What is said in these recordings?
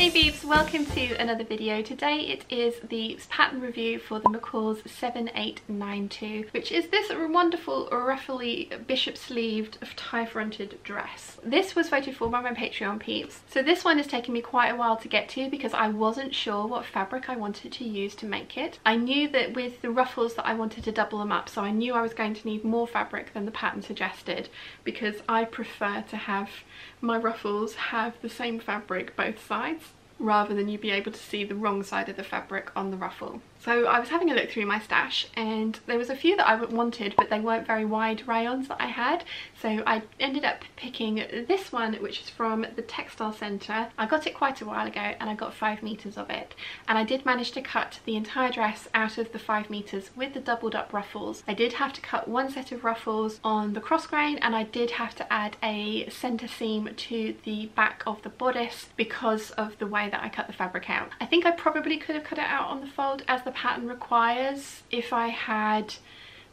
Hey Peeps, welcome to another video. Today it is the pattern review for the McCalls 7892, which is this wonderful ruffly bishop sleeved tie fronted dress. This was voted for by my Patreon peeps. So this one has taken me quite a while to get to because I wasn't sure what fabric I wanted to use to make it. I knew that with the ruffles that I wanted to double them up, so I knew I was going to need more fabric than the pattern suggested because I prefer to have my ruffles have the same fabric both sides, rather than you be able to see the wrong side of the fabric on the ruffle. So I was having a look through my stash and there was a few that I wanted, but they weren't very wide rayons that I had. So I ended up picking this one, which is from the Textile Centre. I got it quite a while ago and I got 5 meters of it. And I did manage to cut the entire dress out of the 5 meters with the doubled up ruffles. I did have to cut one set of ruffles on the cross grain, and I did have to add a centre seam to the back of the bodice because of the way that I cut the fabric out. I think I probably could have cut it out on the fold as the pattern requires if I had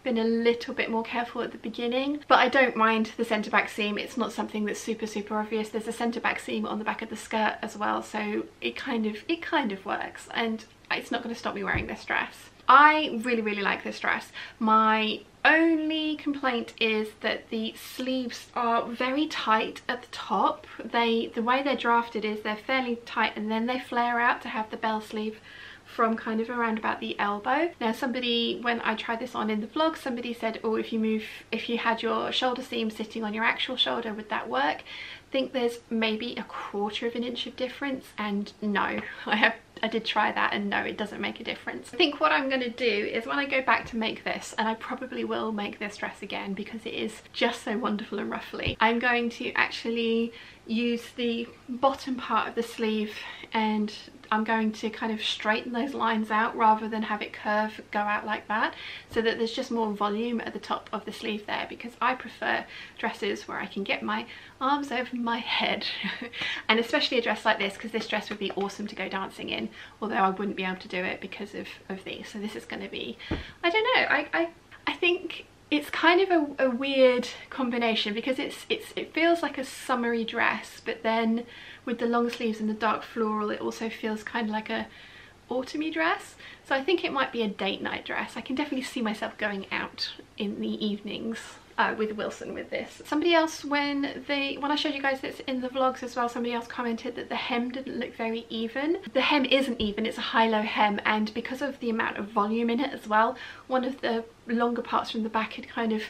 been a little bit more careful at the beginning, but I don't mind the centre back seam. It's not something that's super obvious. There's a centre back seam on the back of the skirt as well, so it kind of works, and it's not going to stop me wearing this dress. I really like this dress. My only complaint is that the sleeves are very tight at the top. The way they're drafted is they're fairly tight and then they flare out to have the bell sleeve from kind of around about the elbow. Now somebody, when I tried this on in the vlog, somebody said, oh, if you had your shoulder seam sitting on your actual shoulder, would that work? I think there's maybe 1/4 of an inch of difference, and no, I did try that and no, it doesn't make a difference. I think what I'm going to do is when I go back to make this, and I probably will make this dress again because it is just so wonderful and ruffly, I'm going to actually use the bottom part of the sleeve and I'm going to kind of straighten those lines out rather than have it curve go out like that, so that there's just more volume at the top of the sleeve there, because I prefer dresses where I can get my arms over my head and especially a dress like this, because this dress would be awesome to go dancing in, although I wouldn't be able to do it because of these. So this is going to be, I don't know, I think it's kind of a weird combination because it feels like a summery dress, but then with the long sleeves and the dark floral it also feels kind of like a autumny dress. So I think it might be a date night dress. I can definitely see myself going out in the evenings with Wilson with this. Somebody else, when I showed you guys this in the vlogs as well, somebody else commented that the hem didn't look very even. The hem isn't even, it's a high-low hem, and because of the amount of volume in it as well, one of the longer parts from the back had kind of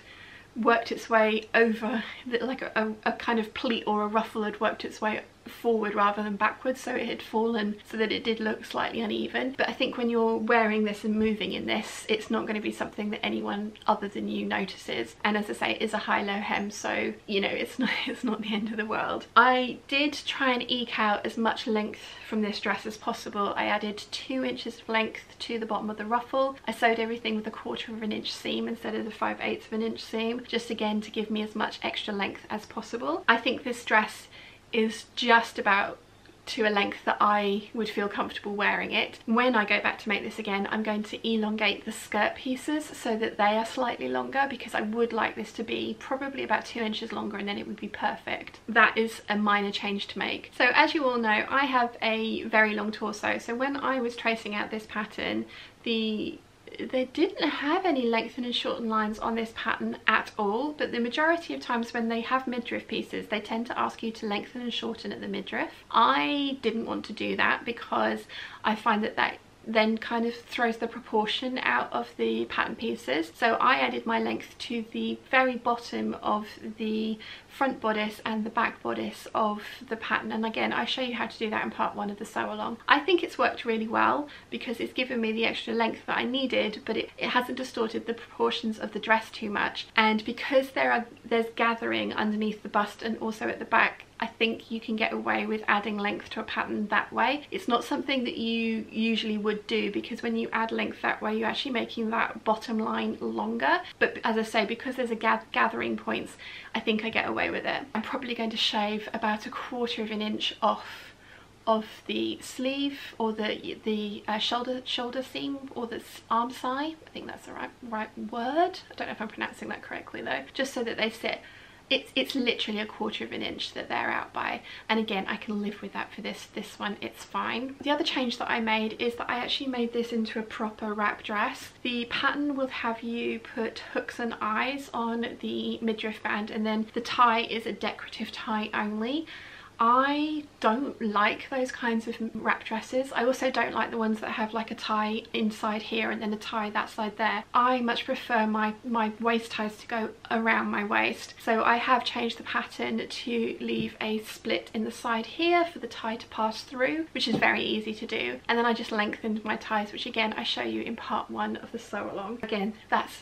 worked its way over, like a kind of pleat or a ruffle had worked its way forward rather than backwards, so it had fallen so that it did look slightly uneven. But I think when you're wearing this and moving in this, it's not going to be something that anyone other than you notices. And as I say, it is a high-low hem, so you know, it's not the end of the world. I did try and eke out as much length from this dress as possible. I added 2 inches of length to the bottom of the ruffle. I sewed everything with 1/4 of an inch seam instead of the 5/8 of an inch seam, just again to give me as much extra length as possible. I think this dress is just about to a length that I would feel comfortable wearing it. When I go back to make this again, I'm going to elongate the skirt pieces so that they are slightly longer, because I would like this to be probably about 2 inches longer and then it would be perfect. That is a minor change to make. So as you all know, I have a very long torso, so when I was tracing out this pattern, they didn't have any lengthen and shorten lines on this pattern at all, but the majority of times when they have midriff pieces, they tend to ask you to lengthen and shorten at the midriff. I didn't want to do that because I find that then kind of throws the proportion out of the pattern pieces. So I added my length to the very bottom of the front bodice and the back bodice of the pattern, and again I show you how to do that in part 1 of the sew along. I think it's worked really well because it's given me the extra length that I needed, but it hasn't distorted the proportions of the dress too much, and because there's gathering underneath the bust and also at the back, I think you can get away with adding length to a pattern that way. It's not something that you usually would do, because when you add length that way, you're actually making that bottom line longer. But as I say, because there's a gathering points, I think I get away with it. I'm probably going to shave about 1/4 of an inch off of the sleeve, or the shoulder seam, or the arm side. I think that's the right word. I don't know if I'm pronouncing that correctly though. Just so that they sit it's literally 1/4 of an inch that they're out by, and again I can live with that for this one. It's fine. The other change that I made is that I actually made this into a proper wrap dress. The pattern will have you put hooks and eyes on the midriff band, and then the tie is a decorative tie only. I don't like those kinds of wrap dresses. I also don't like the ones that have like a tie inside here and then a tie that side there. I much prefer my waist ties to go around my waist. So I have changed the pattern to leave a split in the side here for the tie to pass through, which is very easy to do. And then I just lengthened my ties, which again I show you in part 1 of the sew along. Again, that's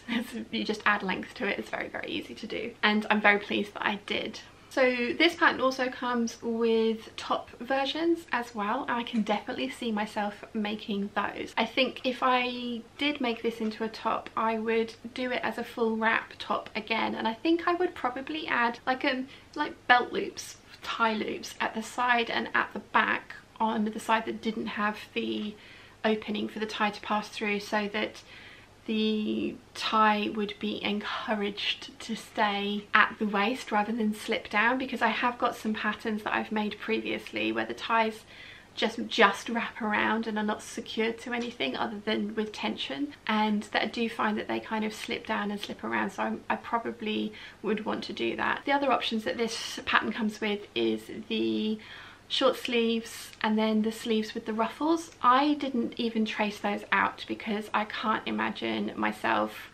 you just add length to it. It's very, very easy to do, and I'm very pleased that I did. So this pattern also comes with top versions as well, and I can definitely see myself making those. I think if I did make this into a top, I would do it as a full wrap top again, and I think I would probably add like belt loops, tie loops at the side and at the back on the side that didn't have the opening for the tie to pass through, so that the tie would be encouraged to stay at the waist rather than slip down, because I have got some patterns that I've made previously where the ties just wrap around and are not secured to anything other than with tension, and that I do find that they kind of slip down and slip around, so I probably would want to do that. The other options that this pattern comes with is the short sleeves and then the sleeves with the ruffles. I didn't even trace those out because I can't imagine myself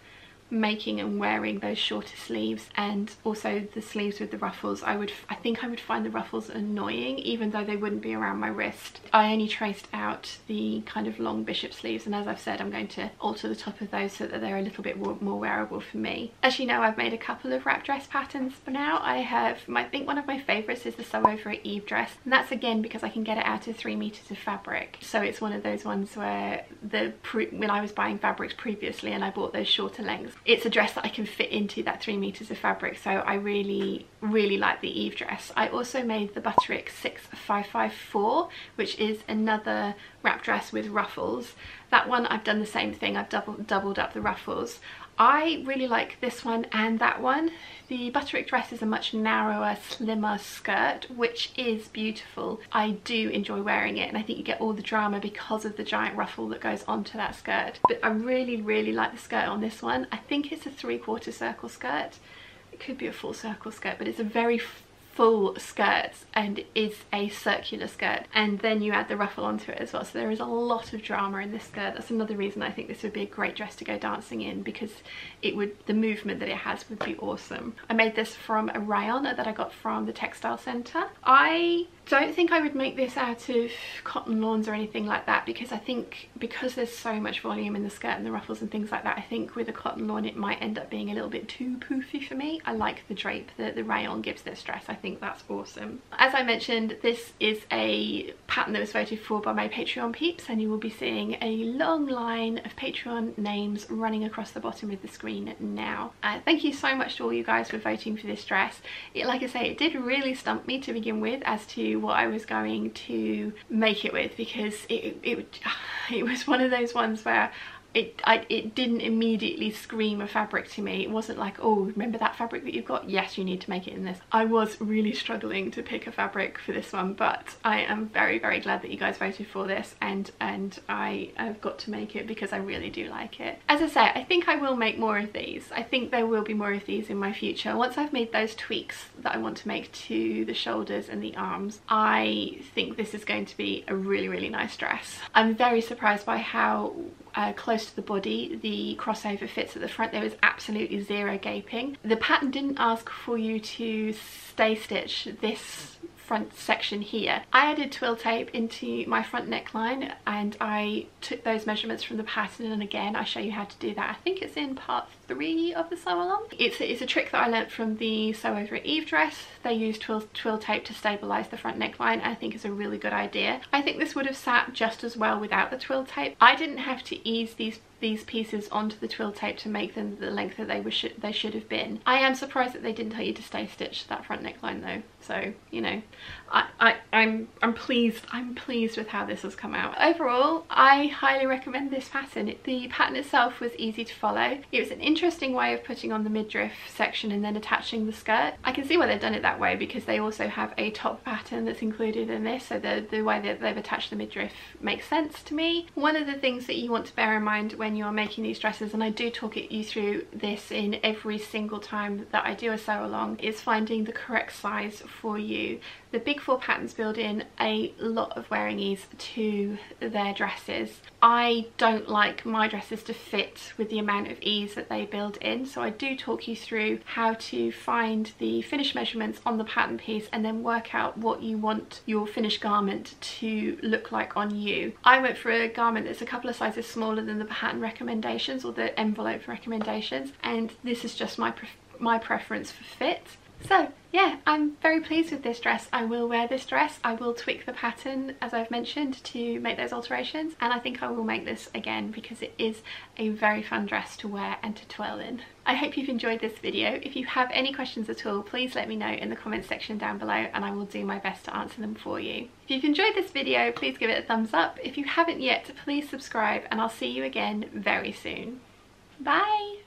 making and wearing those shorter sleeves, and also the sleeves with the ruffles. I think I would find the ruffles annoying, even though they wouldn't be around my wrist. I only traced out the kind of long bishop sleeves, and as I've said, I'm going to alter the top of those so that they're a little bit more wearable for me. As you know, I've made a couple of wrap dress patterns for now. I think one of my favorites is the sew over at Eve dress, and that's again because I can get it out of 3 meters of fabric. So it's one of those ones where when I was buying fabrics previously and I bought those shorter lengths, it's a dress that I can fit into that 3 meters of fabric, so I really like the Eve dress. I also made the Butterick 6554, which is another wrap dress with ruffles. That one I've done the same thing, I've doubled up the ruffles. I really like this one and that one. The Butterick dress is a much narrower, slimmer skirt, which is beautiful. I do enjoy wearing it, and I think you get all the drama because of the giant ruffle that goes onto that skirt. But I really like the skirt on this one. I think it's a 3/4 circle skirt. It could be a full circle skirt, but it's a very full skirt and is a circular skirt, and then you add the ruffle onto it as well, so there is a lot of drama in this skirt. That's another reason I think this would be a great dress to go dancing in, because the movement that it has would be awesome. I made this from a rayon that I got from the textile centre. I don't think I would make this out of cotton lawns or anything like that, because I think because there's so much volume in the skirt and the ruffles and things like that, I think with a cotton lawn it might end up being a little bit too poofy for me. I like the drape that the rayon gives this dress. I think that's awesome. As I mentioned, this is a pattern that was voted for by my Patreon peeps, and you will be seeing a long line of Patreon names running across the bottom of the screen now. Thank you so much to all you guys for voting for this dress. Like I say, it did really stump me to begin with as to what I was going to make it with, because it was one of those ones where it didn't immediately scream a fabric to me. It wasn't like, oh, remember that fabric that you've got? Yes, you need to make it in this. I was really struggling to pick a fabric for this one, but I am very glad that you guys voted for this, and I have got to make it because I really do like it. As I say, I think I will make more of these. I think there will be more of these in my future. Once I've made those tweaks that I want to make to the shoulders and the arms, I think this is going to be a really nice dress. I'm very surprised by how close to the body the crossover fits at the front. There was absolutely zero gaping. The pattern didn't ask for you to stay stitch this front section here. I added twill tape into my front neckline, and I took those measurements from the pattern, and again I show you how to do that. I think it's in part 3 of the sew along. It's a trick that I learnt from the sew over at Eve dress. They used twill tape to stabilize the front neckline. I think it's a really good idea. I think this would have sat just as well without the twill tape. I didn't have to ease these pieces onto the twill tape to make them the length that they should have been. I am surprised that they didn't tell you to stay stitch that front neckline though, so you know, I'm pleased with how this has come out. Overall, I highly recommend this pattern. The pattern itself was easy to follow. It was an interesting way of putting on the midriff section and then attaching the skirt. I can see why they've done it that way, because they also have a top pattern that's included in this, so the way that they've attached the midriff makes sense to me. One of the things that you want to bear in mind when you're making these dresses, and I do talk you through this in every single time that I do a sew along, is finding the correct size for you. The Big Four patterns build in a lot of wearing ease to their dresses. I don't like my dresses to fit with the amount of ease that they build in, so I do talk you through how to find the finished measurements on the pattern piece and then work out what you want your finished garment to look like on you. I went for a garment that's a couple of sizes smaller than the pattern recommendations or the envelope recommendations, and this is just my preference for fit. So yeah, I'm very pleased with this dress. I will wear this dress. I will tweak the pattern, as I've mentioned, to make those alterations, and I think I will make this again because it is a very fun dress to wear and to twirl in. I hope you've enjoyed this video. If you have any questions at all, please let me know in the comments section down below and I will do my best to answer them for you. If you've enjoyed this video, please give it a thumbs up. If you haven't yet, please subscribe, and I'll see you again very soon. Bye!